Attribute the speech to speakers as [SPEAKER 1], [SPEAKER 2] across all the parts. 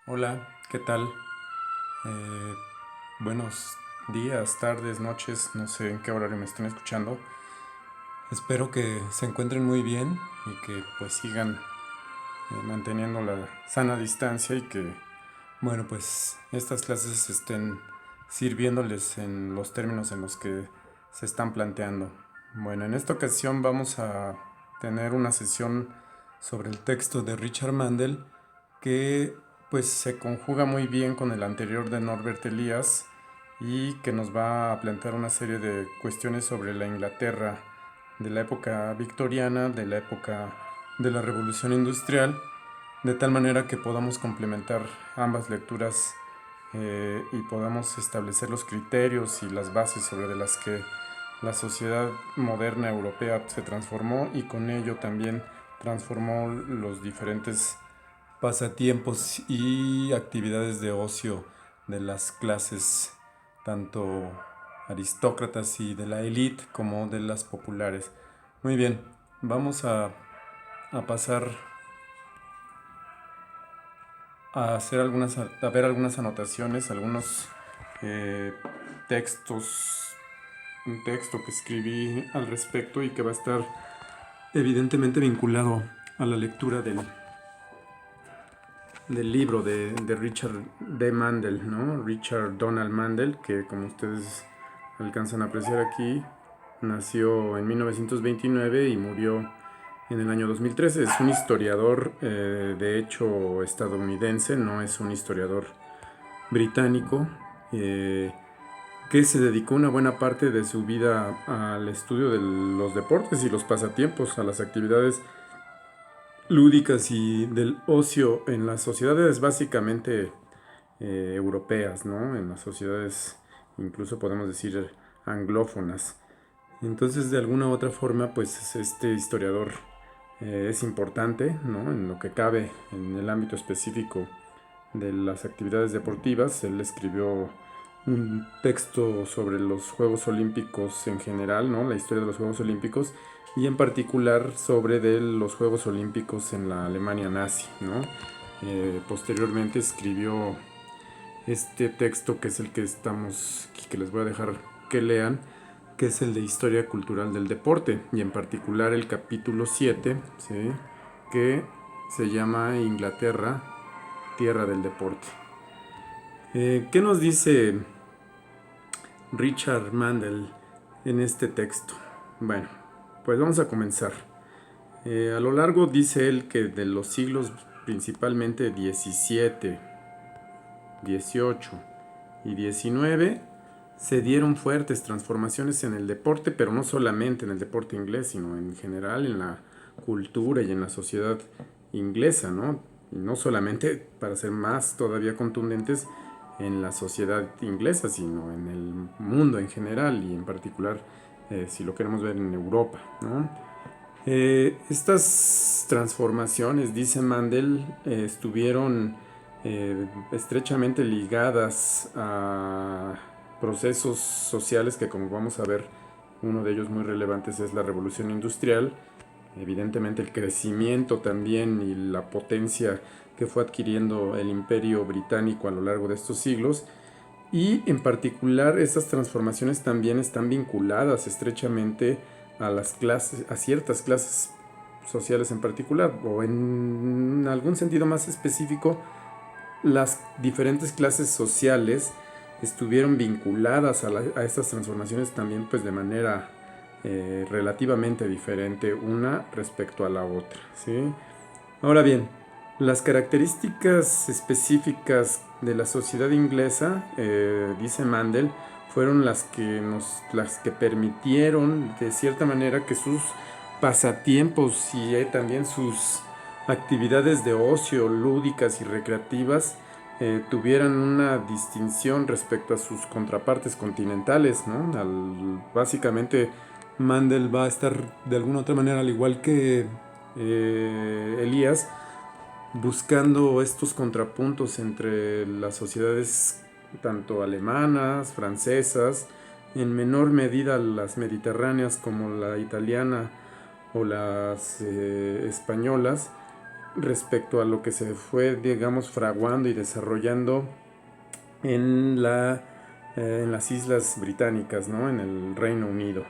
[SPEAKER 1] Hola, ¿qué tal? Eh, Buenos días, tardes, noches, no sé en qué horario me estén escuchando. Espero que se encuentren muy bien y que pues sigan manteniendo la sana distancia y que, bueno, pues estas clases estén sirviéndoles en los términos en los que se están planteando. Bueno, en esta ocasión vamos a tener una sesión sobre el texto de Richard Mandel que pues se conjuga muy bien con el anterior de Norbert Elias y que nos va a plantear una serie de cuestiones sobre la Inglaterra de la época victoriana, de la época de la Revolución Industrial, de tal manera que podamos complementar ambas lecturas y podamos establecer los criterios y las bases sobre de las que la sociedad moderna europea se transformó y con ello también transformó los diferentes pasatiempos y actividades de ocio de las clases tanto aristócratas y de la élite como de las populares. Muy bien, vamos a pasar a hacer a ver algunas anotaciones, algunos eh, textos, un texto que escribí al respecto y que va a estar evidentemente vinculado a la lectura del libro de Richard D. Mandel, ¿no? Richard Donald Mandel, que como ustedes alcanzan a apreciar aquí, nació en 1929 y murió en el año 2013. Es un historiador, de hecho, estadounidense, no es un historiador británico, eh, que se dedicó una buena parte de su vida al estudio de los deportes y los pasatiempos, a las actividades lúdicas y del ocio en las sociedades básicamente europeas, ¿no? En las sociedades, incluso podemos decir, anglófonas. Entonces, de alguna u otra forma, pues este historiador es importante, ¿no? En lo que cabe en el ámbito específico de las actividades deportivas. Él escribió un texto sobre los Juegos Olímpicos en general, ¿no? La historia de los Juegos Olímpicos y en particular sobre de los Juegos Olímpicos en la Alemania nazi, ¿no? Posteriormente escribió este texto que es el que estamos, que les voy a dejar que lean, que es el de Historia Cultural del Deporte y en particular el capítulo 7, ¿sí? Que se llama Inglaterra, Tierra del Deporte. ¿Qué nos dice Richard Mandel en este texto? Bueno, pues vamos a comenzar. A lo largo dice él que de los siglos principalmente 17, 18 y 19 se dieron fuertes transformaciones en el deporte, pero no solamente en el deporte inglés, sino en general en la cultura y en la sociedad inglesa, ¿no? Y no solamente, para ser más todavía contundentes, en la sociedad inglesa, sino en el mundo en general y en particular, si lo queremos ver en Europa, ¿no? Estas transformaciones, dice Mandel, estuvieron estrechamente ligadas a procesos sociales que, como vamos a ver, uno de ellos muy relevantes es la revolución industrial, evidentemente el crecimiento también y la potencia que fue adquiriendo el imperio británico a lo largo de estos siglos, y en particular estas transformaciones también están vinculadas estrechamente a las clases, a ciertas clases sociales en particular, o en algún sentido más específico, las diferentes clases sociales estuvieron vinculadas a estas transformaciones también pues de manera relativamente diferente una respecto a la otra, ¿sí? Ahora bien, las características específicas de la sociedad inglesa, dice Mandel, fueron las que permitieron de cierta manera que sus pasatiempos y también sus actividades de ocio lúdicas y recreativas tuvieran una distinción respecto a sus contrapartes continentales, ¿no? Básicamente Mandel va a estar de alguna otra manera, al igual que Elías, buscando estos contrapuntos entre las sociedades tanto alemanas, francesas, en menor medida las mediterráneas como la italiana o las españolas, respecto a lo que se fue, digamos, fraguando y desarrollando en las Islas Británicas, ¿no? En el Reino Unido.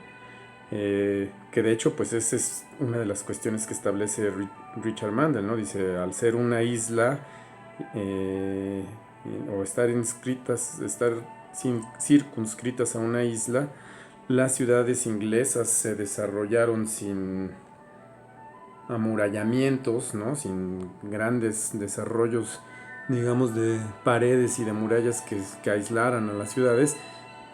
[SPEAKER 1] Que de hecho, pues esa es una de las cuestiones que establece Richard Mandel, ¿no? Dice, al ser una isla eh, o estar circunscritas a una isla, las ciudades inglesas se desarrollaron sin amurallamientos, ¿no? Sin grandes desarrollos, digamos, de paredes y de murallas que aislaran a las ciudades,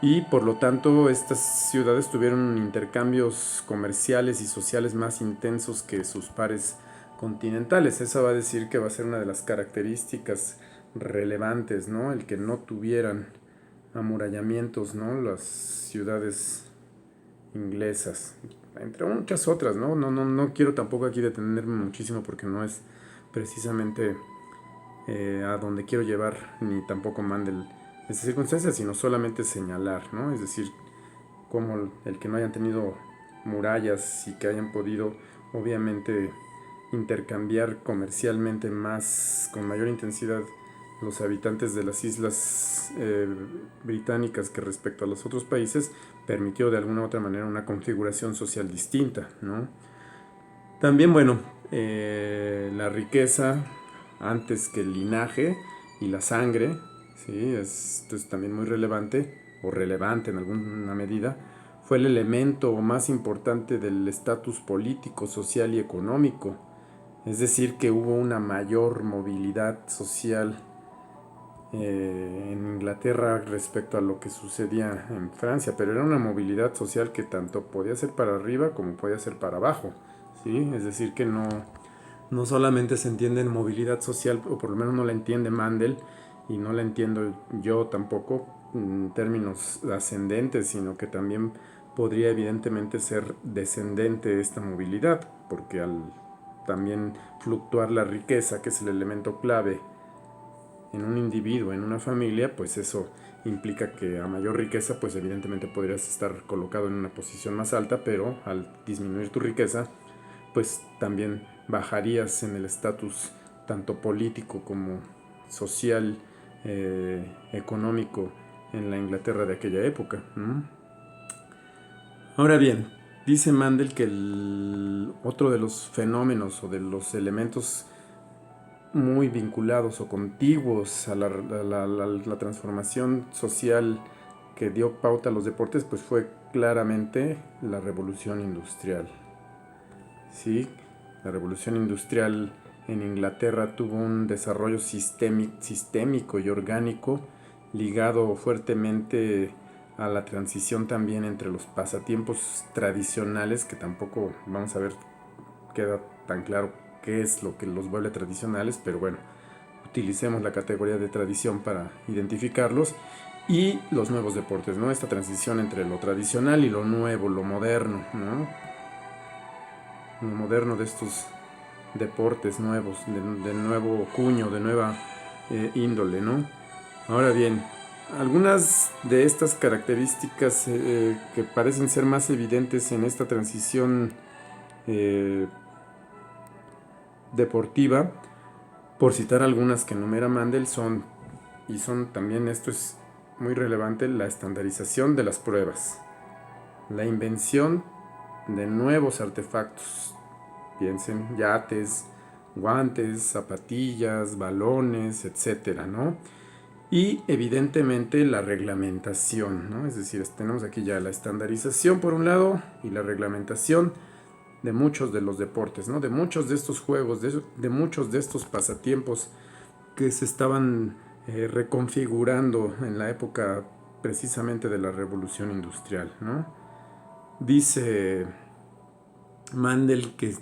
[SPEAKER 1] y por lo tanto estas ciudades tuvieron intercambios comerciales y sociales más intensos que sus pares continentales. Eso va a decir que va a ser una de las características relevantes, ¿no? El que no tuvieran amurallamientos, ¿no? Las ciudades inglesas, entre muchas otras, ¿no? No quiero tampoco aquí detenerme muchísimo porque no es precisamente a donde quiero llevar, ni tampoco Mandel esas circunstancias, sino solamente señalar, ¿no? Es decir, como el que no hayan tenido murallas y que hayan podido, obviamente, intercambiar comercialmente más, con mayor intensidad, los habitantes de las islas británicas que respecto a los otros países, permitió de alguna u otra manera una configuración social distinta, ¿no? También, bueno, la riqueza antes que el linaje y la sangre, ¿sí? Esto es también muy relevante, o relevante en alguna medida, fue el elemento más importante del estatus político, social y económico. Es decir, que hubo una mayor movilidad social en Inglaterra respecto a lo que sucedía en Francia, pero era una movilidad social que tanto podía ser para arriba como podía ser para abajo, ¿sí? Es decir, que no solamente se entiende en movilidad social, o por lo menos no la entiende Mandel, y no la entiendo yo tampoco en términos ascendentes, sino que también podría evidentemente ser descendente esta movilidad, porque al también fluctuar la riqueza, que es el elemento clave en un individuo, en una familia, pues eso implica que a mayor riqueza, pues evidentemente podrías estar colocado en una posición más alta, pero al disminuir tu riqueza, pues también bajarías en el estatus tanto político como social, económico en la Inglaterra de aquella época. Ahora bien, dice Mandel que otro de los fenómenos o de los elementos muy vinculados o contiguos a la transformación social que dio pauta a los deportes, pues fue claramente la revolución industrial. ¿Sí? La revolución industrial en Inglaterra tuvo un desarrollo sistémico y orgánico ligado fuertemente a la transición también entre los pasatiempos tradicionales, que tampoco vamos a ver, queda tan claro qué es lo que los vuelve tradicionales, pero bueno, utilicemos la categoría de tradición para identificarlos, y los nuevos deportes, ¿no? Esta transición entre lo tradicional y lo nuevo, lo moderno, ¿no? Lo moderno de estos deportes nuevos, de nuevo cuño, de nueva índole, ¿no? Ahora bien, algunas de estas características que parecen ser más evidentes en esta transición eh, deportiva, por citar algunas que enumera Mandel, son también, esto es muy relevante, la estandarización de las pruebas, la invención de nuevos artefactos, piensen yates, guantes, zapatillas, balones, etcétera, ¿no? Y evidentemente la reglamentación, ¿no? Es decir, tenemos aquí ya la estandarización por un lado y la reglamentación de muchos de los deportes, ¿no? De muchos de estos juegos, de muchos de estos pasatiempos que se estaban reconfigurando en la época precisamente de la revolución industrial, ¿no? Dice Mandel que,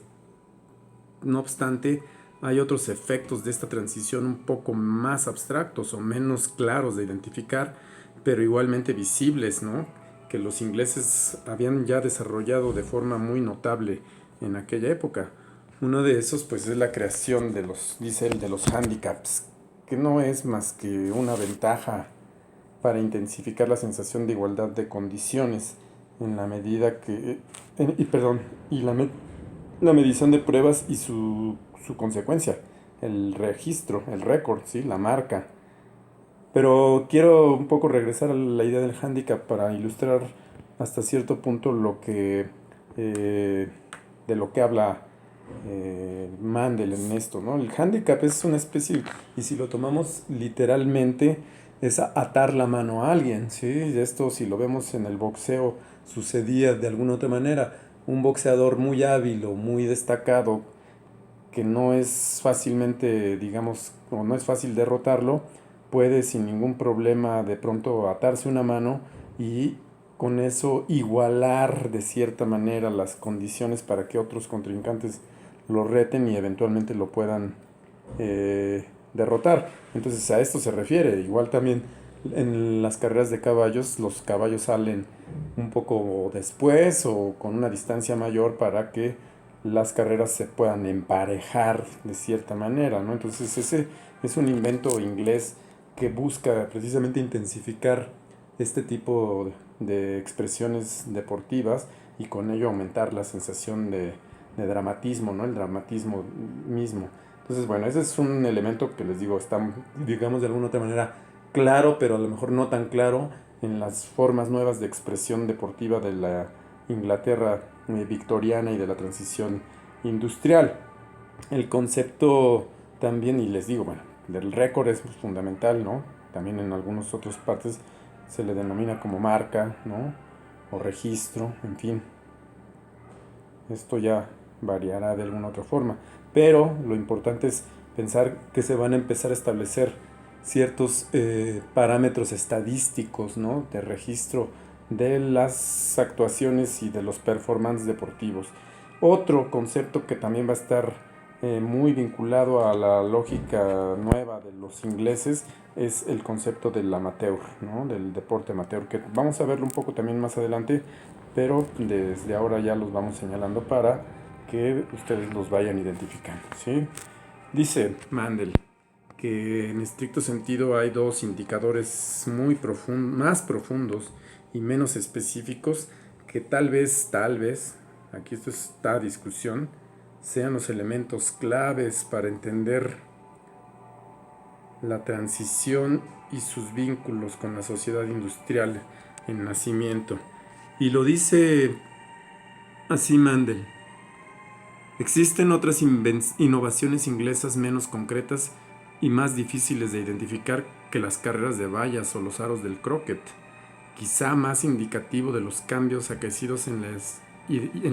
[SPEAKER 1] no obstante, hay otros efectos de esta transición un poco más abstractos o menos claros de identificar, pero igualmente visibles, ¿no? Que los ingleses habían ya desarrollado de forma muy notable en aquella época. Uno de esos, pues, es la creación de dice él, de los handicaps, que no es más que una ventaja para intensificar la sensación de igualdad de condiciones en la medida que, y la medición de pruebas y su su consecuencia, el registro, el récord, ¿sí? La marca. Pero quiero un poco regresar a la idea del handicap para ilustrar hasta cierto punto eh, de lo que habla Mandel en esto, ¿no? El handicap es una especie, y si lo tomamos literalmente, es atar la mano a alguien, ¿sí? Esto, si lo vemos en el boxeo, sucedía de alguna otra manera. Un boxeador muy hábil o muy destacado, que no es fácilmente, digamos, o no es fácil derrotarlo, puede sin ningún problema de pronto atarse una mano y con eso igualar de cierta manera las condiciones para que otros contrincantes lo reten y eventualmente lo puedan derrotar. Entonces a esto se refiere. Igual también en las carreras de caballos, los caballos salen un poco después o con una distancia mayor para que las carreras se puedan emparejar de cierta manera, ¿no? Entonces ese es un invento inglés que busca precisamente intensificar este tipo de expresiones deportivas y con ello aumentar la sensación de dramatismo, ¿no? El dramatismo mismo. Entonces, bueno, ese es un elemento que les digo, está, digamos, de alguna otra manera claro, pero a lo mejor no tan claro en las formas nuevas de expresión deportiva de la Inglaterra victoriana y de la transición industrial. El concepto también, y les digo, bueno, del récord es fundamental, ¿no? También en algunas otras partes se le denomina como marca, ¿no? O registro, en fin. Esto ya variará de alguna otra forma. Pero lo importante es pensar que se van a empezar a establecer ciertos parámetros estadísticos, ¿no? De registro de las actuaciones y de los performances deportivos. Otro concepto que también va a estar muy vinculado a la lógica nueva de los ingleses es el concepto del amateur, ¿no? Del deporte amateur, que vamos a verlo un poco también más adelante, pero desde ahora ya los vamos señalando para que ustedes los vayan identificando, ¿sí? Dice Mandel que en estricto sentido hay dos indicadores más profundos y menos específicos que tal vez, aquí esto está discusión, sean los elementos claves para entender la transición y sus vínculos con la sociedad industrial en nacimiento. Y lo dice así Mandel. Existen otras innovaciones inglesas menos concretas y más difíciles de identificar que las carreras de vallas o los aros del croquet. Quizá más indicativo de los cambios acaecidos en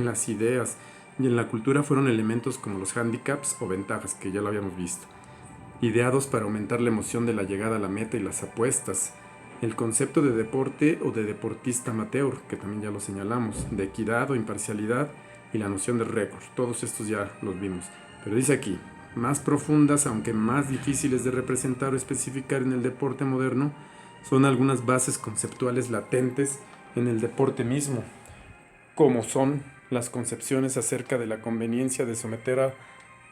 [SPEAKER 1] las ideas y en la cultura fueron elementos como los handicaps o ventajas, que ya lo habíamos visto, ideados para aumentar la emoción de la llegada a la meta y las apuestas, el concepto de deporte o de deportista amateur, que también ya lo señalamos, de equidad o imparcialidad y la noción de récord. Todos estos ya los vimos. Pero dice aquí, más profundas, aunque más difíciles de representar o especificar en el deporte moderno, son algunas bases conceptuales latentes en el deporte mismo, como son las concepciones acerca de la conveniencia de someter a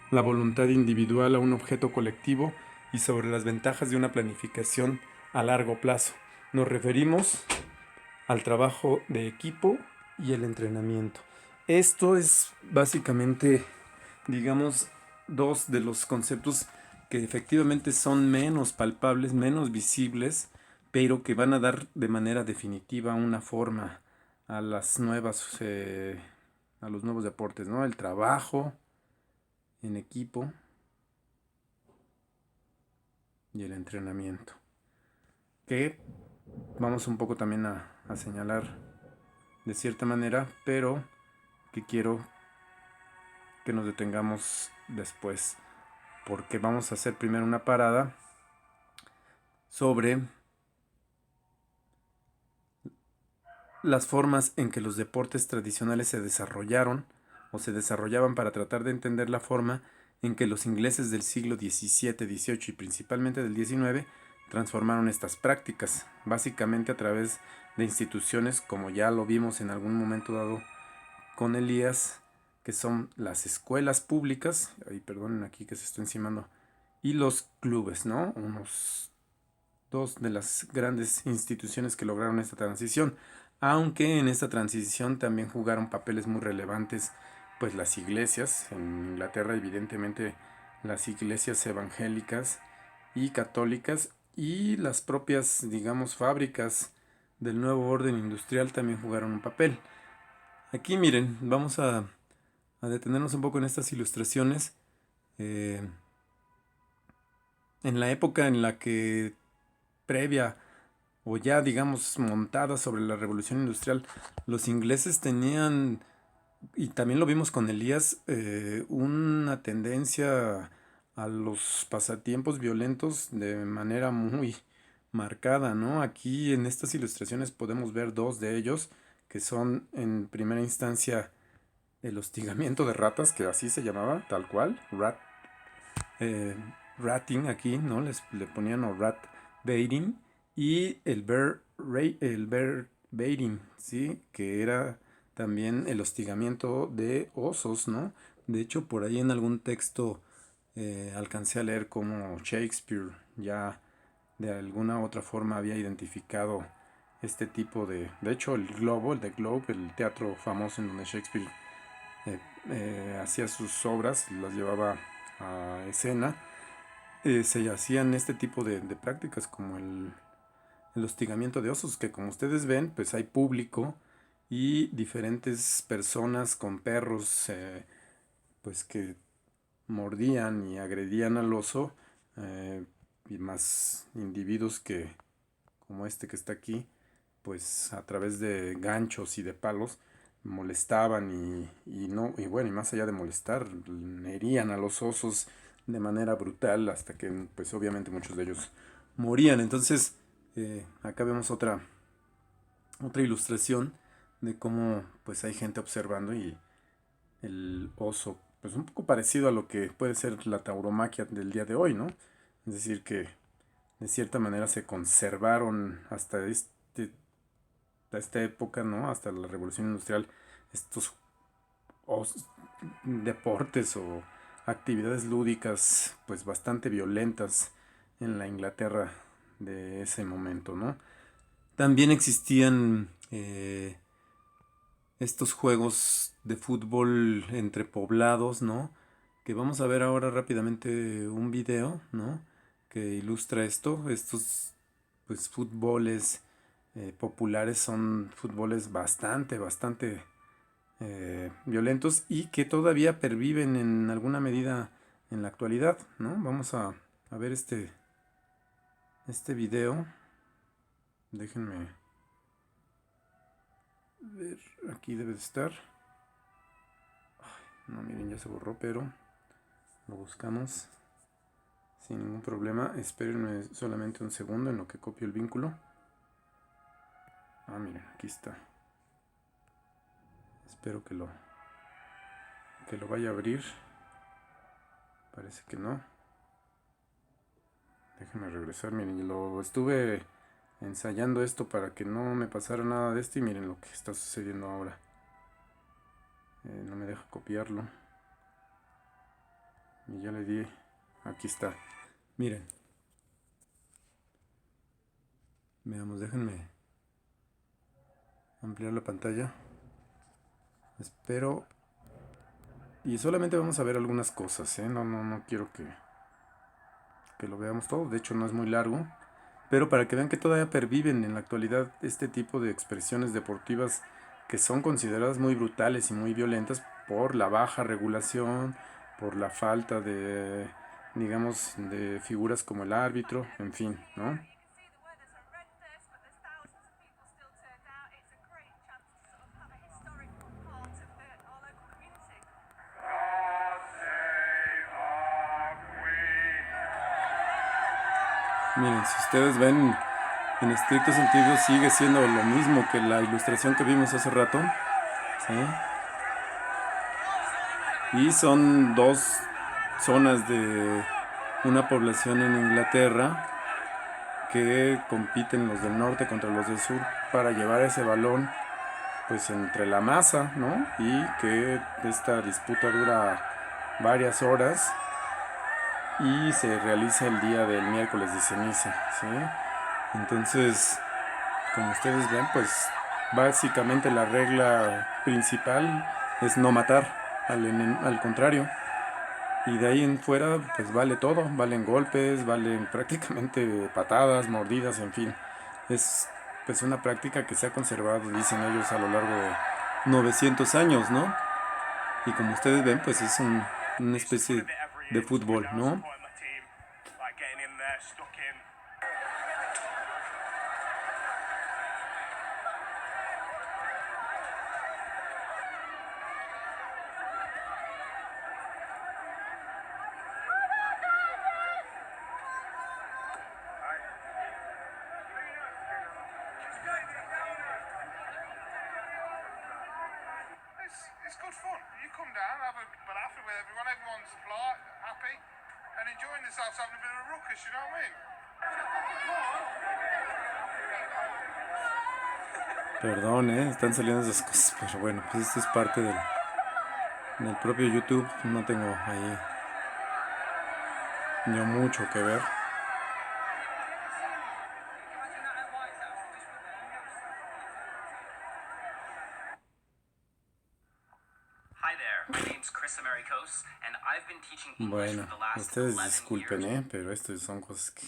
[SPEAKER 1] la voluntad individual a un objeto colectivo y sobre las ventajas de una planificación a largo plazo. Nos referimos al trabajo de equipo y el entrenamiento. Esto es básicamente, digamos, dos de los conceptos que efectivamente son menos palpables, menos visibles, pero que van a dar de manera definitiva una forma a a los nuevos deportes, ¿no? El trabajo en equipo y el entrenamiento. Que vamos un poco también a señalar de cierta manera, pero que quiero que nos detengamos después, porque vamos a hacer primero una parada sobre las formas en que los deportes tradicionales se desarrollaron o se desarrollaban para tratar de entender la forma en que los ingleses del siglo XVII, XVIII y principalmente del XIX transformaron estas prácticas, básicamente a través de instituciones, como ya lo vimos en algún momento dado con Elías, que son las escuelas públicas, ay, perdonen aquí que se está encimando, y los clubes, ¿no? Dos de las grandes instituciones que lograron esta transición, aunque en esta transición también jugaron papeles muy relevantes, pues las iglesias. En Inglaterra evidentemente las iglesias evangélicas y católicas y las propias, digamos, fábricas del nuevo orden industrial también jugaron un papel. Aquí miren, vamos a detenernos un poco en estas ilustraciones. En la época en la que previa o ya digamos montada sobre la revolución industrial, los ingleses tenían, y también lo vimos con Elías, una tendencia a los pasatiempos violentos de manera muy marcada, ¿no? Aquí en estas ilustraciones podemos ver dos de ellos, que son en primera instancia el hostigamiento de ratas, que así se llamaba, tal cual, eh, ratting aquí, ¿no? Le ponían o rat baiting, y el bear baiting, ¿sí? Que era también el hostigamiento de osos, ¿no? De hecho, por ahí en algún texto alcancé a leer cómo Shakespeare ya de alguna otra forma había identificado este tipo de hecho, el The Globe, el teatro famoso en donde Shakespeare hacía sus obras, las llevaba a escena, se hacían este tipo de prácticas como el hostigamiento de osos, que como ustedes ven, pues hay público y diferentes personas con perros, pues que mordían y agredían al oso, y más individuos que, como este que está aquí, pues a través de ganchos y de palos molestaban y no y bueno, y más allá de molestar, herían a los osos de manera brutal hasta que pues obviamente muchos de ellos morían. Entonces acá vemos otra ilustración de cómo pues hay gente observando y el oso, pues un poco parecido a lo que puede ser la tauromaquia del día de hoy, ¿no? Es decir, que de cierta manera se conservaron hasta esta época, ¿no? Hasta la Revolución Industrial, estos deportes o actividades lúdicas, pues bastante violentas en la Inglaterra de ese momento, ¿no? También existían estos juegos de fútbol entre poblados, ¿no? Que vamos a ver ahora rápidamente un video, ¿no? Que ilustra esto. Estos, pues, fútboles populares son fútboles bastante violentos y que todavía perviven en alguna medida en la actualidad, ¿no? Vamos a ver este video. Déjenme ver, aquí debe de estar. No, miren, ya se borró, pero lo buscamos sin ningún problema. Espérenme solamente un segundo en lo que copio el vínculo. Ah, miren, aquí está. Espero que lo vaya a abrir. Parece que no. Déjenme regresar. Miren, lo estuve ensayando esto para que no me pasara nada de esto y miren lo que está sucediendo ahora. No me deja copiarlo. Y ya le di. Aquí está. Miren. Veamos, déjenme ampliar la pantalla. Espero. Y solamente vamos a ver algunas cosas, ¿eh? No quiero que lo veamos todo. De hecho, no es muy largo. Pero para que vean que todavía perviven en la actualidad este tipo de expresiones deportivas que son consideradas muy brutales y muy violentas por la baja regulación, por la falta de, digamos, de figuras como el árbitro, en fin, ¿no? Miren, si ustedes ven, en estricto sentido sigue siendo lo mismo que la ilustración que vimos hace rato, ¿sí? Y son dos zonas de una población en Inglaterra que compiten los del norte contra los del sur para llevar ese balón pues entre la masa, ¿no? Y que esta disputa dura varias horas y se realiza el día del miércoles de ceniza, ¿sí? Entonces, como ustedes ven, pues básicamente la regla principal es no matar al contrario. Y de ahí en fuera, pues vale todo, valen golpes, valen prácticamente patadas, mordidas, en fin. Es pues una práctica que se ha conservado, dicen ellos, a lo largo de 900 años, ¿no? Y como ustedes ven, pues es una especie de fútbol, ¿no?
[SPEAKER 2] It's good fun. You come down, have a laugh with everyone. Everyone's polite, happy, and enjoying themselves, having a bit of a ruckus. You know what I mean?
[SPEAKER 1] Perdón, están saliendo esas cosas, pero bueno, pues esto es parte del propio YouTube. No tengo ahí yo mucho que ver. Bueno, ustedes disculpen, pero esto son cosas que...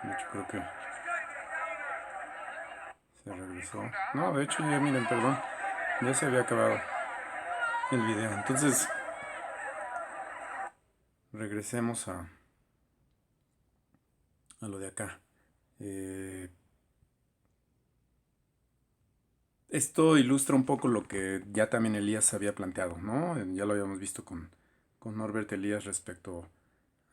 [SPEAKER 1] De hecho, creo que se regresó. No, de hecho, ya miren, perdón. Ya se había acabado el video. Entonces, regresemos a lo de acá. Esto ilustra un poco lo que ya también Elías había planteado, ¿no? Ya lo habíamos visto con Norbert Elías respecto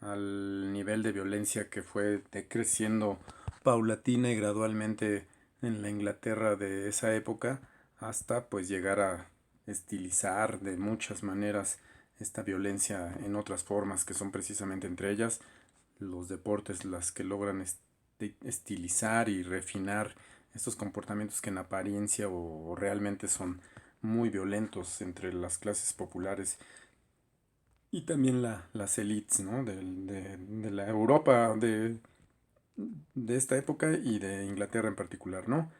[SPEAKER 1] al nivel de violencia que fue decreciendo paulatina y gradualmente en la Inglaterra de esa época hasta pues llegar a estilizar de muchas maneras esta violencia en otras formas que son precisamente entre ellas los deportes las que logran estilizar y refinar estos comportamientos que en apariencia o realmente son muy violentos entre las clases populares y también las élites, ¿no? De la Europa de esta época y de Inglaterra en particular, ¿no?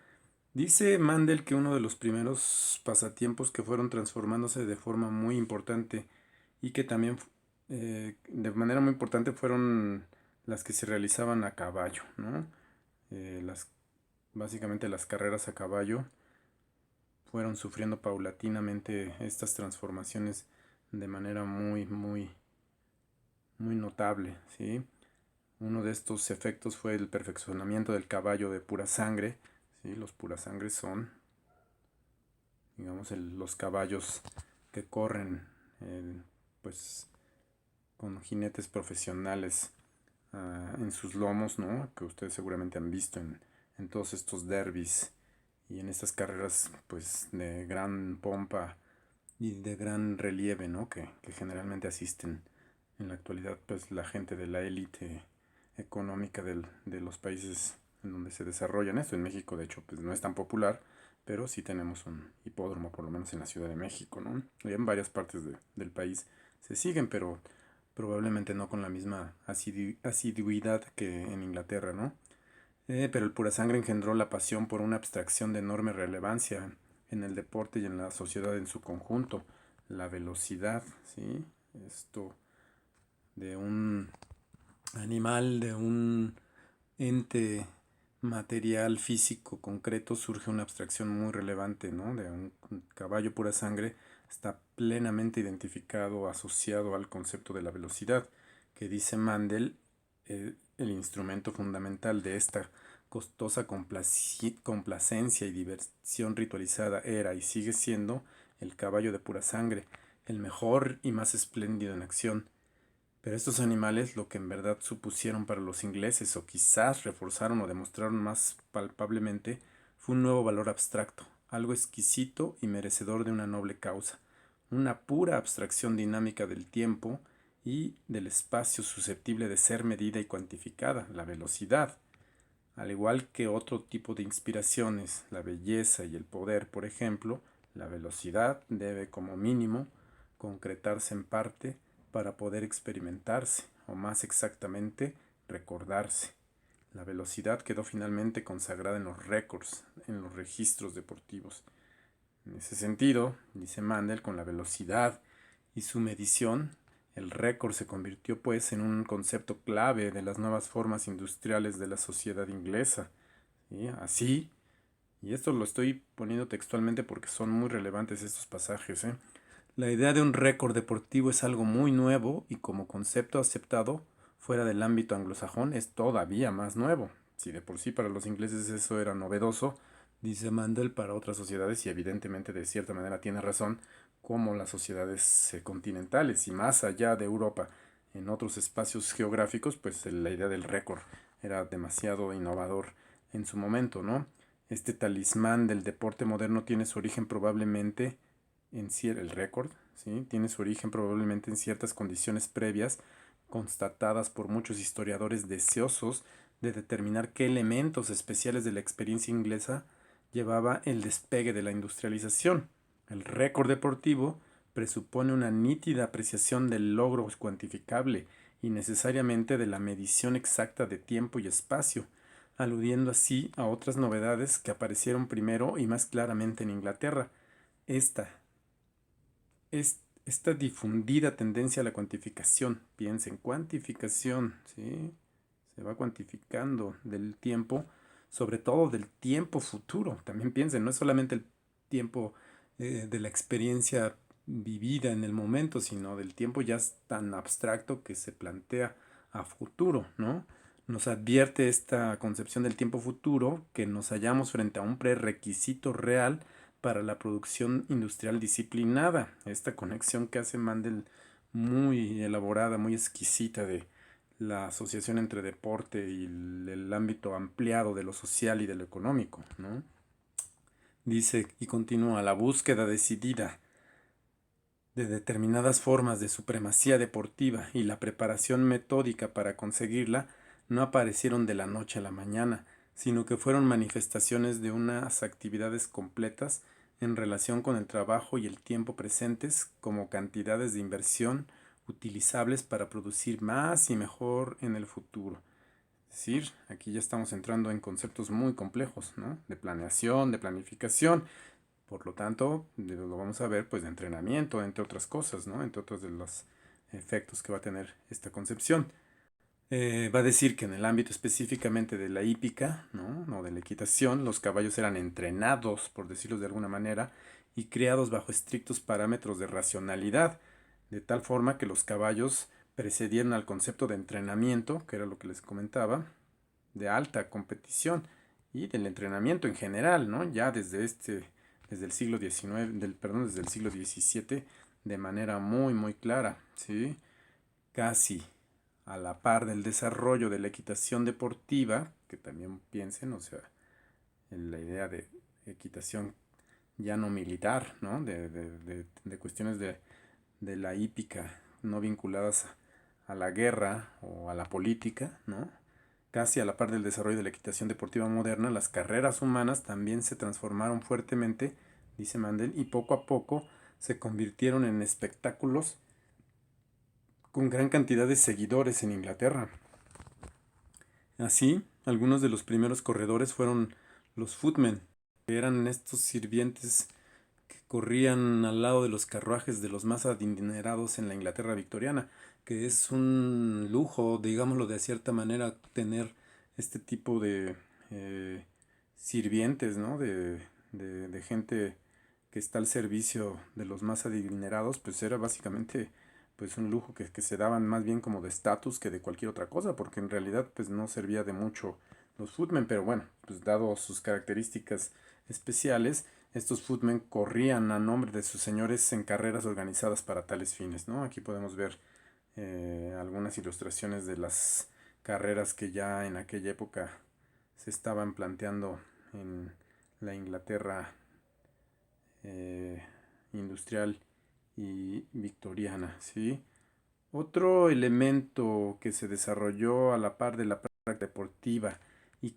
[SPEAKER 1] Dice Mandel que uno de los primeros pasatiempos que fueron transformándose de forma muy importante y que también de manera muy importante fueron las que se realizaban a caballo, ¿no? Las, básicamente las carreras a caballo fueron sufriendo paulatinamente estas transformaciones de manera muy notable, ¿sí? Uno de estos efectos fue el perfeccionamiento del caballo de pura sangre, ¿sí? Los pura sangre son, digamos, los caballos que corren, pues, con jinetes profesionales en sus lomos, ¿no? Que ustedes seguramente han visto en todos estos derbis y en estas carreras, pues, de gran pompa y de gran relieve, ¿no? Que generalmente asisten en la actualidad, pues, la gente de la élite económica de los países en donde se desarrollan esto. En México, de hecho, pues no es tan popular, pero sí tenemos un hipódromo, por lo menos en la Ciudad de México, ¿no? Y en varias partes del país se siguen, pero probablemente no con la misma asiduidad que en Inglaterra, ¿no? Pero el pura sangre engendró la pasión por una abstracción de enorme relevancia en el deporte y en la sociedad en su conjunto, la velocidad, ¿sí? Esto de un animal, de un ente material físico concreto surge una abstracción muy relevante, ¿no? De un caballo pura sangre está plenamente identificado, asociado al concepto de la velocidad, que dice Mandel, el instrumento fundamental de esta costosa complacencia y diversión ritualizada era y sigue siendo el caballo de pura sangre, el mejor y más espléndido en acción. Pero estos animales lo que en verdad supusieron para los ingleses, o quizás reforzaron o demostraron más palpablemente, fue un nuevo valor abstracto, algo exquisito y merecedor de una noble causa, una pura abstracción dinámica del tiempo y del espacio susceptible de ser medida y cuantificada, la velocidad. Al igual que otro tipo de inspiraciones, la belleza y el poder, por ejemplo, la velocidad debe como mínimo concretarse en parte para poder experimentarse, o más exactamente, recordarse. La velocidad quedó finalmente consagrada en los récords, en los registros deportivos. En ese sentido, dice Mandel, con la velocidad y su medición, el récord se convirtió pues en un concepto clave de las nuevas formas industriales de la sociedad inglesa. ¿Sí? Así, y esto lo estoy poniendo textualmente porque son muy relevantes estos pasajes, ¿eh? La idea de un récord deportivo es algo muy nuevo y como concepto aceptado fuera del ámbito anglosajón es todavía más nuevo. Si de por sí para los ingleses eso era novedoso, dice Mandel, para otras sociedades, y evidentemente de cierta manera tiene razón, como las sociedades continentales y más allá de Europa, en otros espacios geográficos, pues la idea del récord era demasiado innovador en su momento, ¿no? Este talismán del deporte moderno tiene su origen probablemente el récord, ¿sí? Tiene su origen probablemente en ciertas condiciones previas constatadas por muchos historiadores deseosos de determinar qué elementos especiales de la experiencia inglesa llevaba el despegue de la industrialización. El récord deportivo presupone una nítida apreciación del logro cuantificable y necesariamente de la medición exacta de tiempo y espacio, aludiendo así a otras novedades que aparecieron primero y más claramente en Inglaterra. Esta esta difundida tendencia a la cuantificación, piensen, cuantificación, ¿sí? Se va cuantificando del tiempo, sobre todo del tiempo futuro. También piensen, no es solamente el tiempo de la experiencia vivida en el momento, sino del tiempo ya tan abstracto que se plantea a futuro, ¿no? Nos advierte esta concepción del tiempo futuro que nos hallamos frente a un prerequisito real para la producción industrial disciplinada. Esta conexión que hace Mandel muy elaborada, muy exquisita de la asociación entre deporte y el ámbito ampliado de lo social y de lo económico, ¿no? Dice y continúa, la búsqueda decidida de determinadas formas de supremacía deportiva y la preparación metódica para conseguirla no aparecieron de la noche a la mañana, sino que fueron manifestaciones de unas actividades completas en relación con el trabajo y el tiempo presentes como cantidades de inversión utilizables para producir más y mejor en el futuro. Es decir, aquí ya estamos entrando en conceptos muy complejos, ¿no? De planeación, de planificación. Por lo tanto, lo vamos a ver pues de entrenamiento, entre otras cosas, ¿no? Entre otros de los efectos que va a tener esta concepción. Va a decir que en el ámbito específicamente de la hípica, ¿no? O de la equitación, los caballos eran entrenados, por decirlo de alguna manera, y criados bajo estrictos parámetros de racionalidad, de tal forma que los caballos precedieron al concepto de entrenamiento, que era lo que les comentaba, de alta competición y del entrenamiento en general, ¿no? Ya desde el siglo XIX, desde el siglo XVII, de manera muy clara, ¿sí? Casi a la par del desarrollo de la equitación deportiva, que también piensen, o sea, en la idea de equitación ya no militar, ¿no? De cuestiones de la hípica no vinculadas a la guerra o a la política, ¿no? Casi a la par del desarrollo de la equitación deportiva moderna, las carreras humanas también se transformaron fuertemente, dice Mandel, y poco a poco se convirtieron en espectáculos con gran cantidad de seguidores en Inglaterra. Así, algunos de los primeros corredores fueron los footmen, que eran estos sirvientes que corrían al lado de los carruajes de los más adinerados en la Inglaterra victoriana, que es un lujo, digámoslo de cierta manera, tener este tipo de sirvientes, ¿no? De gente que está al servicio de los más adinerados, pues era básicamente pues un lujo que se daban más bien como de estatus que de cualquier otra cosa, porque en realidad pues no servía de mucho los footmen, pero bueno, pues dado sus características especiales, estos footmen corrían a nombre de sus señores en carreras organizadas para tales fines, ¿no? Aquí podemos ver algunas ilustraciones de las carreras que ya en aquella época se estaban planteando en la Inglaterra eh, industrial y victoriana, ¿sí? Otro elemento que se desarrolló a la par de la práctica deportiva y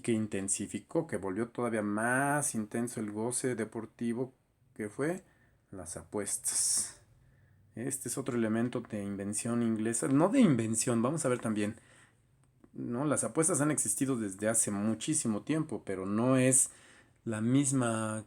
[SPEAKER 1] que intensificó, que volvió todavía más intenso el goce deportivo, que fue las apuestas. Este es otro elemento de invención inglesa, no de invención, vamos a ver también, ¿no? Las apuestas han existido desde hace muchísimo tiempo, pero no es la misma,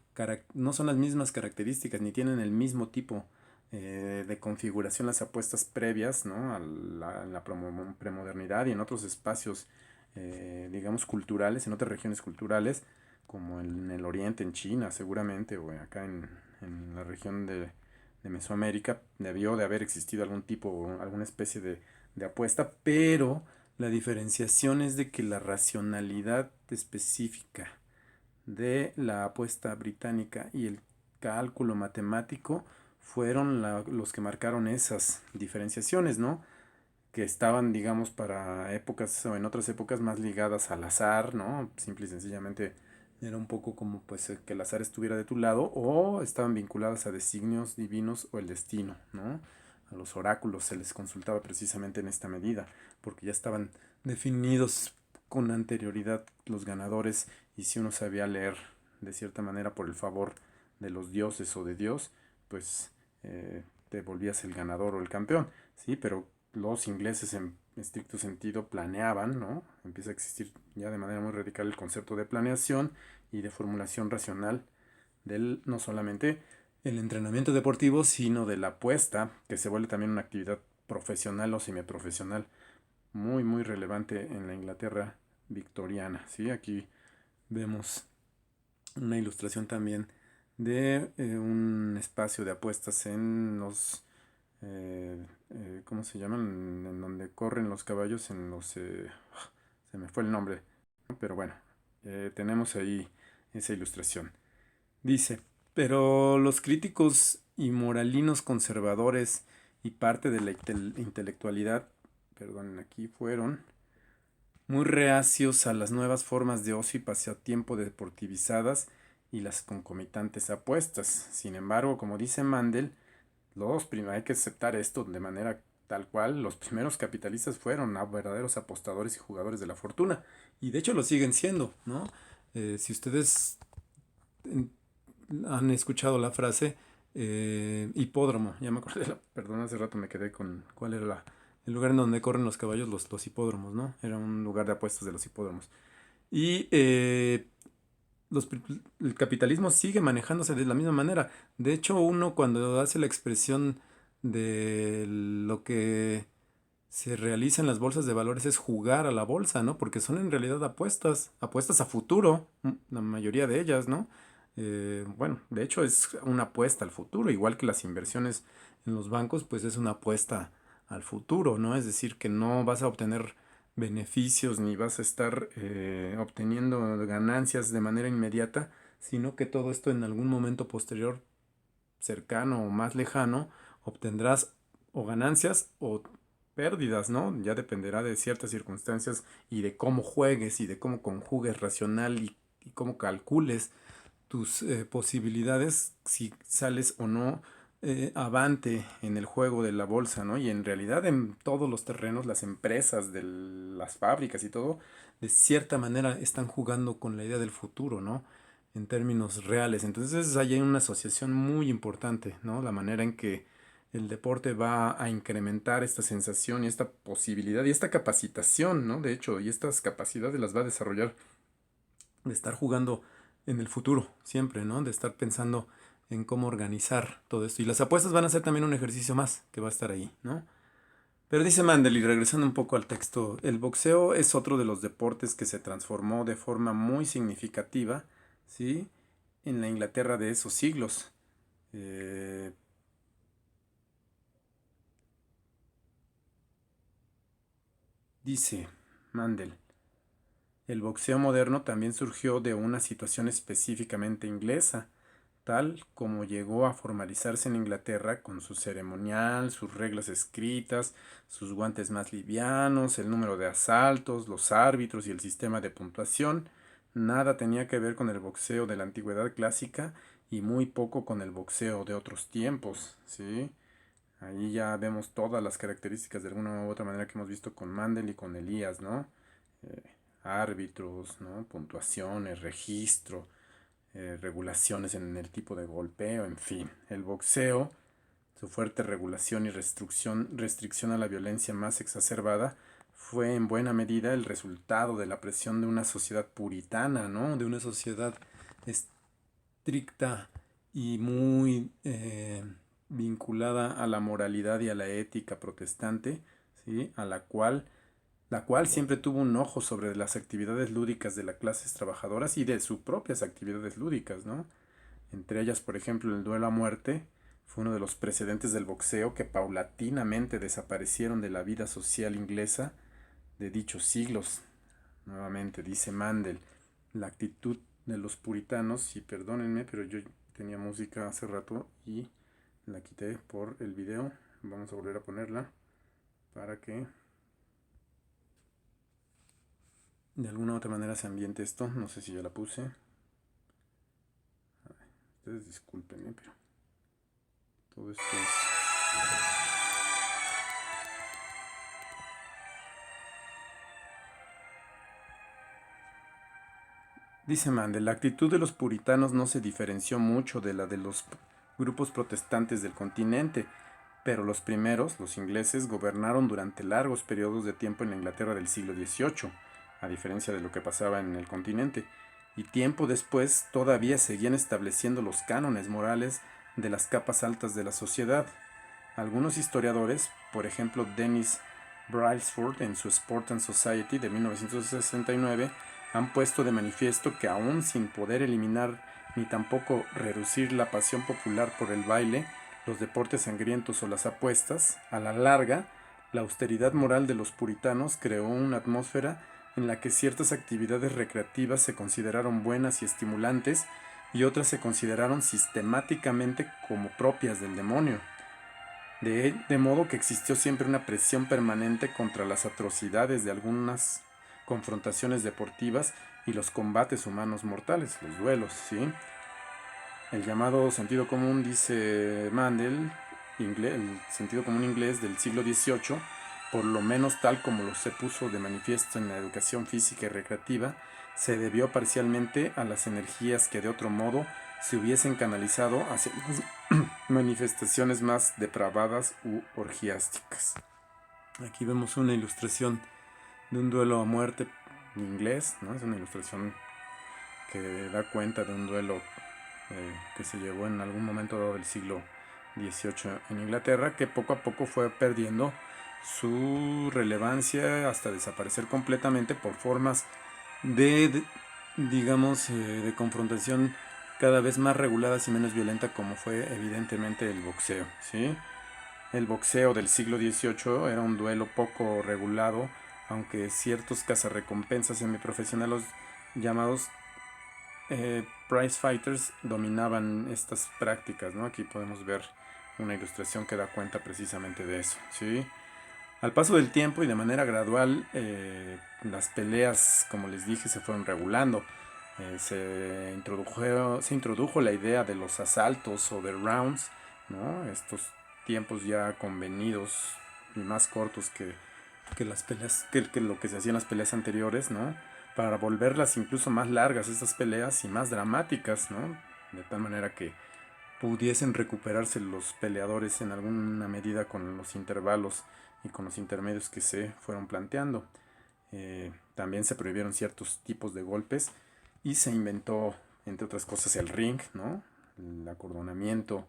[SPEAKER 1] no son las mismas características, ni tienen el mismo tipo de configuración las apuestas previas, ¿no? En la premodernidad y en otros espacios, digamos, culturales, en otras regiones culturales, como en el Oriente, en China, seguramente, o acá en la región de Mesoamérica, debió de haber existido algún tipo, alguna especie de apuesta, pero la diferenciación es de que la racionalidad específica de la apuesta británica y el cálculo matemático fueron los que marcaron esas diferenciaciones, ¿no? Que estaban, digamos, para épocas o en otras épocas más ligadas al azar, ¿no? Simple y sencillamente era un poco como pues que el azar estuviera de tu lado o estaban vinculadas a designios divinos o el destino, ¿no? A los oráculos se les consultaba precisamente en esta medida, porque ya estaban definidos con anterioridad los ganadores y si uno sabía leer de cierta manera por el favor de los dioses o de Dios, pues te volvías el ganador o el campeón, ¿sí? Pero los ingleses en estricto sentido planeaban, ¿no? Empieza a existir ya de manera muy radical el concepto de planeación y de formulación racional del no solamente el entrenamiento deportivo, sino de la apuesta, que se vuelve también una actividad profesional o semiprofesional muy muy relevante en la Inglaterra victoriana, ¿sí? Aquí vemos una ilustración también de un espacio de apuestas en los ¿cómo se llaman? En donde corren los caballos, en los se me fue el nombre, ¿no? Pero bueno, tenemos ahí esa ilustración. Dice, pero los críticos y moralinos conservadores y parte de la intelectualidad, perdón, aquí fueron muy reacios a las nuevas formas de ocio y pasatiempo deportivizadas y las concomitantes apuestas. Sin embargo, como dice Mandel, hay que aceptar esto de manera tal cual. Los primeros capitalistas fueron verdaderos apostadores y jugadores de la fortuna. Y de hecho lo siguen siendo, ¿no? Si ustedes han escuchado la frase hipódromo, ya me acordé, perdón, hace rato me quedé con cuál era el lugar en donde corren los caballos, los hipódromos, ¿no? Era un lugar de apuestas de los hipódromos. Y los, el capitalismo sigue manejándose de la misma manera. De hecho, uno cuando hace la expresión de lo que se realiza en las bolsas de valores es jugar a la bolsa, ¿no? Porque son en realidad apuestas, apuestas a futuro, la mayoría de ellas, ¿no? Bueno, de hecho es una apuesta al futuro, igual que las inversiones en los bancos, pues es una apuesta al futuro, ¿no? Es decir, que no vas a obtener beneficios ni vas a estar obteniendo ganancias de manera inmediata, sino que todo esto en algún momento posterior, cercano o más lejano, obtendrás o ganancias o pérdidas, ¿no? Ya dependerá de ciertas circunstancias y de cómo juegues y de cómo conjugues racional y cómo calcules tus posibilidades si sales o no avante en el juego de la bolsa, ¿no? Y en realidad en todos los terrenos, las empresas, las fábricas y todo, de cierta manera están jugando con la idea del futuro, ¿no? En términos reales. Entonces ahí hay una asociación muy importante, ¿no? La manera en que el deporte va a incrementar esta sensación y esta posibilidad y esta capacitación, ¿no? De hecho, y estas capacidades las va a desarrollar de estar jugando en el futuro, siempre, ¿no? De estar pensando en cómo organizar todo esto. Y las apuestas van a ser también un ejercicio más que va a estar ahí, ¿no? Pero dice Mandel, y regresando un poco al texto, el boxeo es otro de los deportes que se transformó de forma muy significativa, ¿sí? En la Inglaterra de esos siglos. Eh, dice Mandel, el boxeo moderno también surgió de una situación específicamente inglesa, tal como llegó a formalizarse en Inglaterra con su ceremonial, sus reglas escritas, sus guantes más livianos, el número de asaltos, los árbitros y el sistema de puntuación, nada tenía que ver con el boxeo de la antigüedad clásica y muy poco con el boxeo de otros tiempos, ¿sí? Ahí ya vemos todas las características de alguna u otra manera que hemos visto con Mandel y con Elías, ¿no? árbitros, ¿no? Puntuaciones, registro, regulaciones en el tipo de golpeo, en fin. El boxeo, su fuerte regulación y restricción a la violencia más exacerbada, fue en buena medida el resultado de la presión de una sociedad puritana, ¿no? De una sociedad estricta y muy vinculada a la moralidad y a la ética protestante, ¿sí? La cual siempre tuvo un ojo sobre las actividades lúdicas de las clases trabajadoras y de sus propias actividades lúdicas, ¿no? Entre ellas, por ejemplo, el duelo a muerte fue uno de los precedentes del boxeo que paulatinamente desaparecieron de la vida social inglesa de dichos siglos. Nuevamente, dice Mandel, la actitud de los puritanos, y perdónenme, pero yo tenía música hace rato y la quité por el video. Vamos a volver a ponerla para que de alguna u otra manera se ambiente esto. No sé si ya la puse. Ustedes discúlpenme, pero todo esto es... Dice Mandel, la actitud de los puritanos no se diferenció mucho de la de los grupos protestantes del continente, pero los primeros, los ingleses, gobernaron durante largos periodos de tiempo en la Inglaterra del siglo XVIII, a diferencia de lo que pasaba en el continente, y tiempo después todavía seguían estableciendo los cánones morales de las capas altas de la sociedad. Algunos historiadores, por ejemplo Dennis Brailsford en su Sport and Society de 1969, han puesto de manifiesto que aún sin poder eliminar ni tampoco reducir la pasión popular por el baile, los deportes sangrientos o las apuestas, a la larga, la austeridad moral de los puritanos creó una atmósfera en la que ciertas actividades recreativas se consideraron buenas y estimulantes y otras se consideraron sistemáticamente como propias del demonio. De modo que existió siempre una presión permanente contra las atrocidades de algunas confrontaciones deportivas y los combates humanos mortales, los duelos, ¿sí? El llamado sentido común, dice Mandel, el sentido común inglés del siglo XVIII, por lo menos tal como lo se puso de manifiesto en la educación física y recreativa, se debió parcialmente a las energías que de otro modo se hubiesen canalizado hacia las manifestaciones más depravadas u orgiásticas. Aquí vemos una ilustración de un duelo a muerte inglés, ¿no? Es una ilustración que da cuenta de un duelo que se llevó en algún momento dado del siglo XVIII en Inglaterra, que poco a poco fue perdiendo su relevancia hasta desaparecer completamente por formas digamos, de confrontación cada vez más reguladas y menos violenta, como fue evidentemente el boxeo, ¿sí? El boxeo del siglo XVIII era un duelo poco regulado, aunque ciertos cazarrecompensas semiprofesionales llamados prize fighters dominaban estas prácticas, ¿no? Aquí podemos ver una ilustración que da cuenta precisamente de eso, ¿sí? Al paso del tiempo y de manera gradual, las peleas, como les dije, se fueron regulando. Se introdujo la idea de los asaltos o de rounds, ¿no? Estos tiempos ya convenidos y más cortos que las peleas, que lo que se hacía en las peleas anteriores, ¿no? Para volverlas incluso más largas estas peleas y más dramáticas, ¿no? De tal manera que pudiesen recuperarse los peleadores en alguna medida con los intervalos y con los intermedios que se fueron planteando. También se prohibieron ciertos tipos de golpes y se inventó, entre otras cosas, el ring, ¿no? El acordonamiento,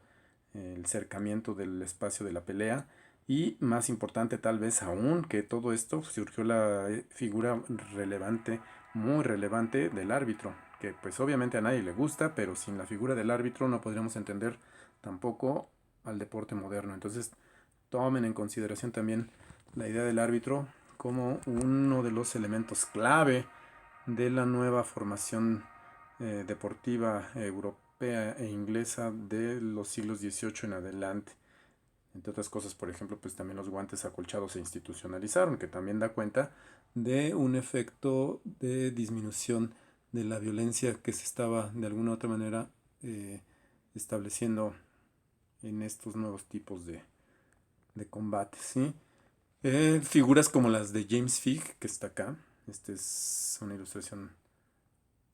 [SPEAKER 1] el cercamiento del espacio de la pelea y, más importante tal vez aún que todo esto, surgió la figura relevante, muy relevante del árbitro, que pues obviamente a nadie le gusta, pero sin la figura del árbitro no podríamos entender tampoco al deporte moderno. Entonces tomen en consideración también la idea del árbitro como uno de los elementos clave de la nueva formación deportiva europea e inglesa de los siglos XVIII en adelante. Entre otras cosas, por ejemplo, pues también los guantes acolchados se institucionalizaron, que también da cuenta de un efecto de disminución de la violencia que se estaba de alguna u otra manera estableciendo en estos nuevos tipos de combates, ¿sí? Figuras como las de James Figg, que está acá, Esta es una ilustración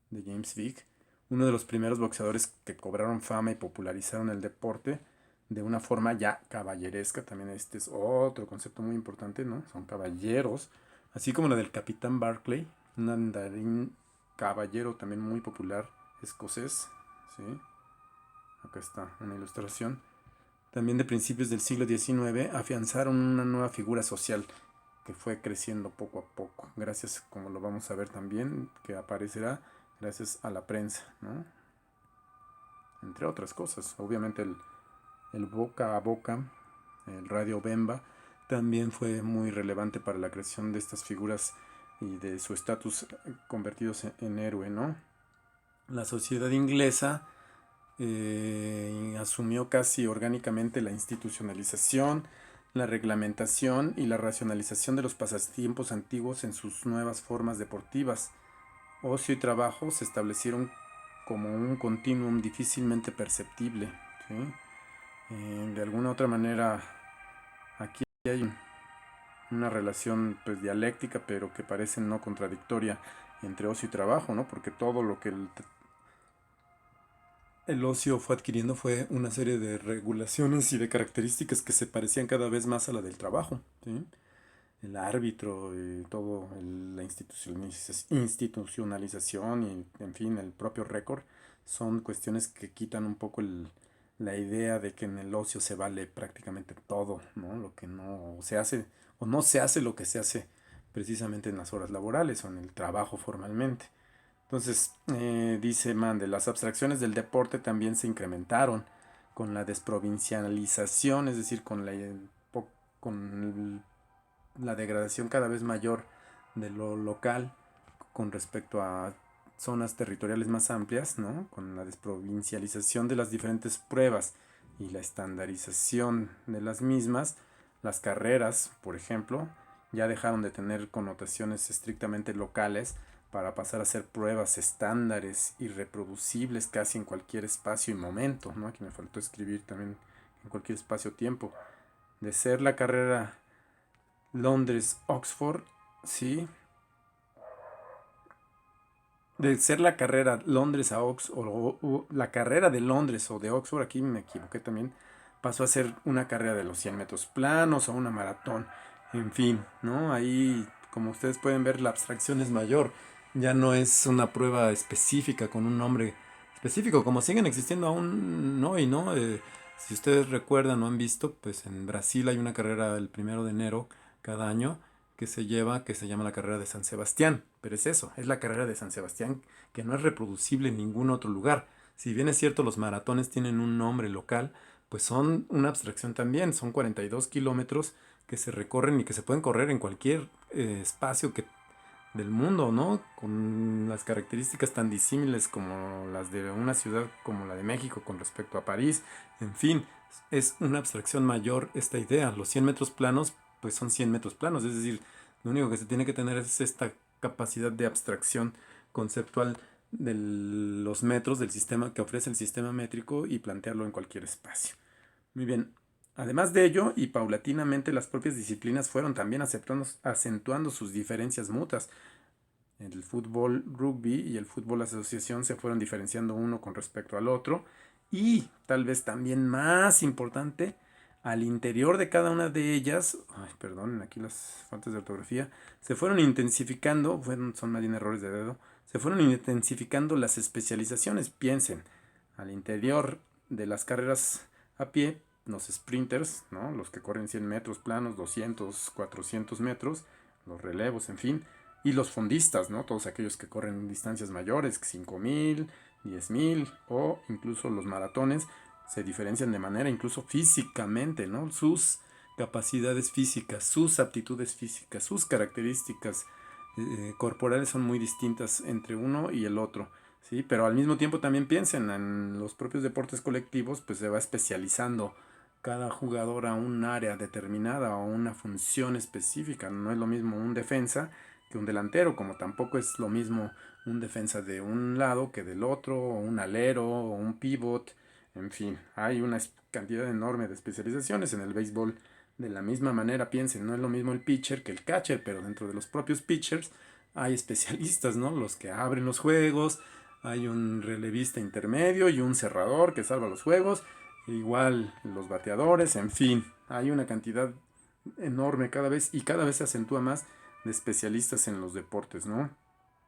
[SPEAKER 1] de James Vick, uno de los primeros boxeadores que cobraron fama y popularizaron el deporte de una forma ya caballeresca. También este es otro concepto muy importante, ¿no? Son caballeros, así como la del Capitán Barclay, un andarín caballero también muy popular escocés, ¿sí? Acá está una ilustración. También de principios del siglo XIX afianzaron una nueva figura social que fue creciendo poco a poco, gracias, como lo vamos a ver también, que aparecerá gracias a la prensa, ¿no? Entre otras cosas. Obviamente el boca a boca, el radio Bemba, también fue muy relevante para la creación de estas figuras y de su estatus convertidos en héroe, ¿no? La sociedad inglesa asumió casi orgánicamente la institucionalización, la reglamentación y la racionalización de los pasatiempos antiguos en sus nuevas formas deportivas. Ocio y trabajo se establecieron como un continuum difícilmente perceptible, ¿sí? De alguna otra manera, aquí hay una relación pues dialéctica, pero que parece no contradictoria entre ocio y trabajo, ¿no? Porque todo lo que el ocio fue adquiriendo fue una serie de regulaciones y de características que se parecían cada vez más a la del trabajo, ¿sí? El árbitro, todo la institucionalización y, en fin, el propio récord, son cuestiones que quitan un poco la idea de que en el ocio se vale prácticamente todo, ¿no? Lo que no se hace, o no se hace lo que se hace precisamente en las horas laborales o en el trabajo formalmente. Entonces, dice Mandel, las abstracciones del deporte también se incrementaron con la desprovincialización, es decir, con la degradación cada vez mayor de lo local con respecto a zonas territoriales más amplias, ¿no? Con la desprovincialización de las diferentes pruebas y la estandarización de las mismas, las carreras, por ejemplo, ya dejaron de tener connotaciones estrictamente locales para pasar a ser pruebas estándares y reproducibles casi en cualquier espacio y momento, ¿no? Aquí me faltó escribir también en cualquier espacio-tiempo. De ser la carrera Londres-Oxford, sí. De ser la carrera Londres a Oxford, o la carrera de Londres o de Oxford, aquí me equivoqué también, pasó a ser una carrera de los 100 metros planos o una maratón. En fin, ¿no? Ahí, como ustedes pueden ver, la abstracción es mayor. Ya no es una prueba específica con un nombre específico, como siguen existiendo aún hoy, ¿no? Si ustedes recuerdan o han visto, pues en Brasil hay una carrera el 1 de enero cada año que se llama la carrera de San Sebastián. Pero es eso, es la carrera de San Sebastián que no es reproducible en ningún otro lugar. Si bien es cierto los maratones tienen un nombre local, pues son una abstracción también. Son 42 kilómetros que se recorren y que se pueden correr en cualquier espacio del mundo, ¿no? Con las características tan disímiles como las de una ciudad como la de México con respecto a París. En fin, es una abstracción mayor esta idea. Los 100 metros planos, pues son 100 metros planos. Es decir, lo único que se tiene que tener es esta capacidad de abstracción conceptual de los metros del sistema que ofrece el sistema métrico y plantearlo en cualquier espacio. Muy bien. Además de ello, y paulatinamente las propias disciplinas fueron también acentuando sus diferencias mutuas. El fútbol rugby y el fútbol asociación se fueron diferenciando uno con respecto al otro. Y tal vez también más importante, al interior de cada una de ellas, ay, perdonen aquí las faltas de ortografía, se fueron intensificando, son más bien errores de dedo, se fueron intensificando las especializaciones. Piensen, al interior de las carreras a pie, los sprinters, ¿no? Los que corren 100 metros planos, 200, 400 metros, los relevos, en fin, y los fondistas, ¿no? Todos aquellos que corren distancias mayores, 5000, 10000 o incluso los maratones, se diferencian de manera incluso físicamente, ¿no? Sus capacidades físicas, sus aptitudes físicas, sus características corporales son muy distintas entre uno y el otro, ¿sí? Pero al mismo tiempo también piensen en los propios deportes colectivos, pues se va especializando cada jugador a un área determinada o una función específica. No es lo mismo un defensa que un delantero, como tampoco es lo mismo un defensa de un lado que del otro, o un alero, o un pivot, en fin, hay una cantidad enorme de especializaciones en el béisbol. De la misma manera, piensen, no es lo mismo el pitcher que el catcher, pero dentro de los propios pitchers hay especialistas, ¿no? Los que abren los juegos, hay un relevista intermedio y un cerrador que salva los juegos, igual los bateadores, en fin, hay una cantidad enorme cada vez se acentúa más de especialistas en los deportes, ¿no?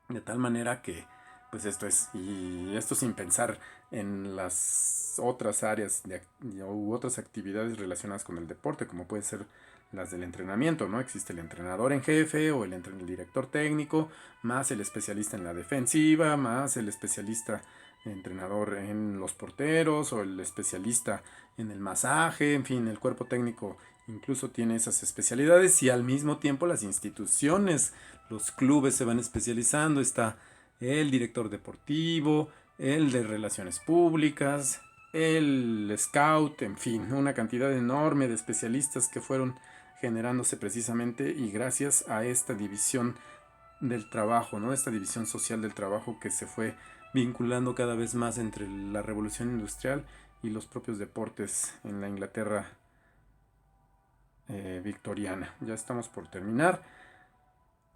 [SPEAKER 1] De tal manera que, pues y esto sin pensar en las otras áreas u otras actividades relacionadas con el deporte, como puede ser las del entrenamiento, ¿no? Existe el entrenador en jefe o el director técnico, más el especialista en la defensiva, más el especialista entrenador en los porteros o el especialista en el masaje, en fin, el cuerpo técnico incluso tiene esas especialidades y al mismo tiempo las instituciones, los clubes se van especializando, está el director deportivo, el de relaciones públicas, el scout, en fin, una cantidad enorme de especialistas que fueron generándose precisamente y gracias a esta división del trabajo, ¿no? Esta división social del trabajo que se fue vinculando cada vez más entre la revolución industrial y los propios deportes en la Inglaterra victoriana. Ya estamos por terminar.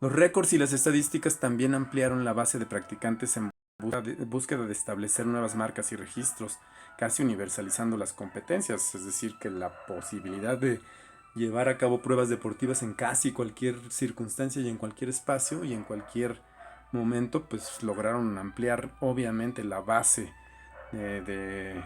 [SPEAKER 1] Los récords y las estadísticas también ampliaron la base de practicantes en búsqueda de establecer nuevas marcas y registros, casi universalizando las competencias, es decir, que la posibilidad de llevar a cabo pruebas deportivas en casi cualquier circunstancia y en cualquier espacio y en cualquier momento, pues lograron ampliar obviamente la base de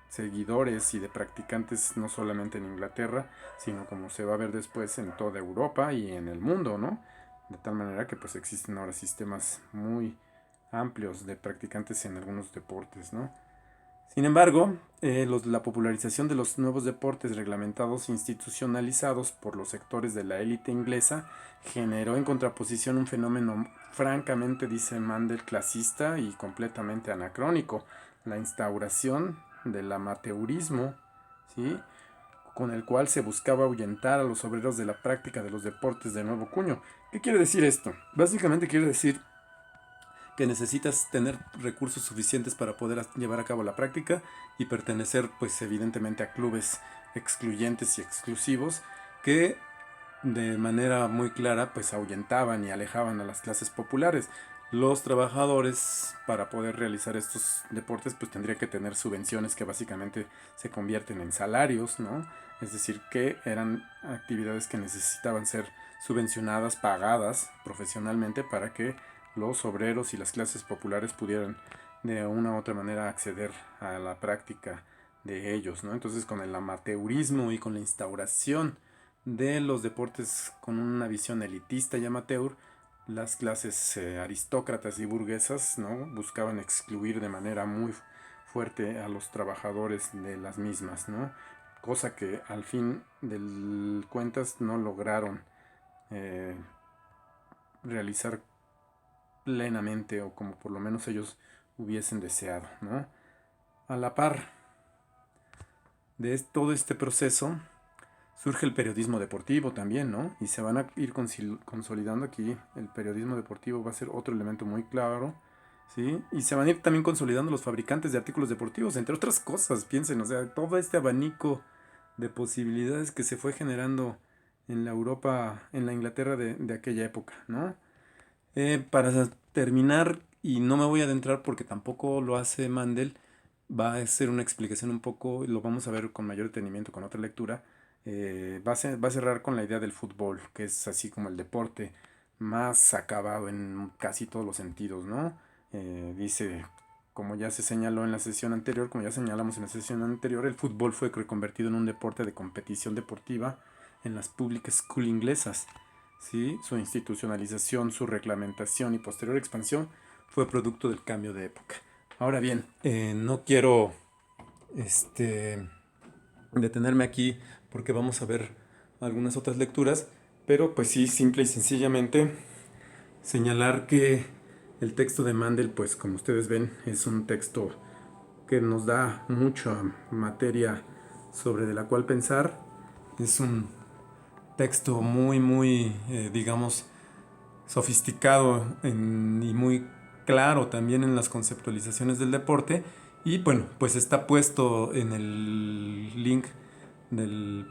[SPEAKER 1] seguidores y de practicantes no solamente en Inglaterra, sino como se va a ver después en toda Europa y en el mundo, ¿no? De tal manera que pues existen ahora sistemas muy amplios de practicantes en algunos deportes, ¿no? Sin embargo, la popularización de los nuevos deportes reglamentados e institucionalizados por los sectores de la élite inglesa generó en contraposición un fenómeno francamente, dice Mandel, clasista y completamente anacrónico, la instauración del amateurismo, ¿sí? Con el cual se buscaba ahuyentar a los obreros de la práctica de los deportes de nuevo cuño. ¿Qué quiere decir esto? Básicamente quiere decir que necesitas tener recursos suficientes para poder llevar a cabo la práctica y pertenecer pues evidentemente a clubes excluyentes y exclusivos que de manera muy clara pues ahuyentaban y alejaban a las clases populares. Los trabajadores para poder realizar estos deportes pues tendrían que tener subvenciones que básicamente se convierten en salarios, ¿no? Es decir, que eran actividades que necesitaban ser subvencionadas, pagadas profesionalmente para que los obreros y las clases populares pudieran de una u otra manera acceder a la práctica de ellos, ¿no? Entonces con el amateurismo y con la instauración de los deportes con una visión elitista y amateur, las clases aristócratas y burguesas, ¿no? Buscaban excluir de manera muy fuerte a los trabajadores de las mismas, ¿no? Cosa que al fin de cuentas no lograron eh, realizar plenamente o como por lo menos ellos hubiesen deseado, ¿no? A la par de todo este proceso surge el periodismo deportivo también, ¿no? Y se van a ir consolidando aquí. El periodismo deportivo va a ser otro elemento muy claro, ¿sí? Y se van a ir también consolidando los fabricantes de artículos deportivos, entre otras cosas, piensen, o sea, todo este abanico de posibilidades que se fue generando en la Europa, en la Inglaterra de aquella época, ¿no? Para terminar, y no me voy a adentrar porque tampoco lo hace Mandel, va a ser una explicación un poco, lo vamos a ver con mayor detenimiento con otra lectura, va a cerrar con la idea del fútbol, que es así como el deporte más acabado en casi todos los sentidos, ¿no? Dice, como ya se señaló en la sesión anterior, como ya señalamos en la sesión anterior, el fútbol fue reconvertido en un deporte de competición deportiva en las public school inglesas. ¿Sí? Su institucionalización, su reglamentación y posterior expansión fue producto del cambio de época. Ahora bien, no quiero detenerme aquí porque vamos a ver algunas otras lecturas, pero pues sí, simple y sencillamente señalar que el texto de Mandel, pues como ustedes ven, es un texto que nos da mucha materia sobre de la cual pensar. Es un texto muy, digamos, sofisticado y muy claro también en las conceptualizaciones del deporte. Y bueno, pues está puesto en el link del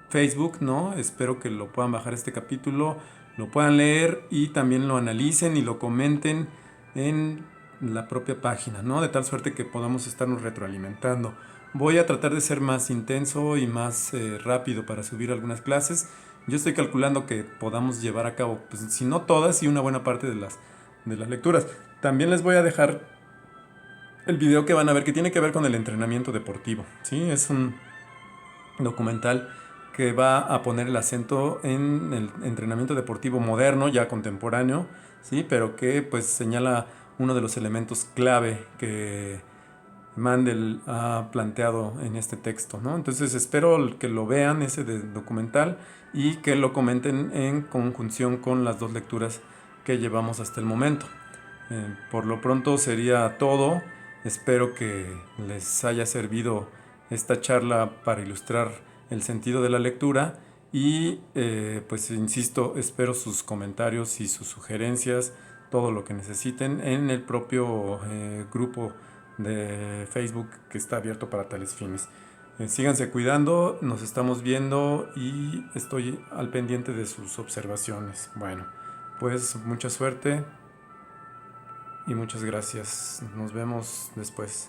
[SPEAKER 1] Facebook, ¿no? Espero que lo puedan bajar este capítulo, lo puedan leer y también lo analicen y lo comenten en la propia página, ¿no? De tal suerte que podamos estarnos retroalimentando. Voy a tratar de ser más intenso y más rápido para subir algunas clases. Yo estoy calculando que podamos llevar a cabo, pues, si no todas, y una buena parte de las lecturas. También les voy a dejar el video que van a ver que tiene que ver con el entrenamiento deportivo, ¿sí? Es un documental que va a poner el acento en el entrenamiento deportivo moderno, ya contemporáneo, ¿sí? Pero que pues señala uno de los elementos clave que Mandel ha planteado en este texto, ¿no? Entonces espero que lo vean ese documental y que lo comenten en conjunción con las dos lecturas que llevamos hasta el momento. Por lo pronto sería todo. Espero que les haya servido esta charla para ilustrar el sentido de la lectura y pues insisto, espero sus comentarios y sus sugerencias, todo lo que necesiten en el propio grupo de Facebook que está abierto para tales fines. Síganse cuidando, nos estamos viendo y estoy al pendiente de sus observaciones. Bueno, pues mucha suerte y muchas gracias. Nos vemos después.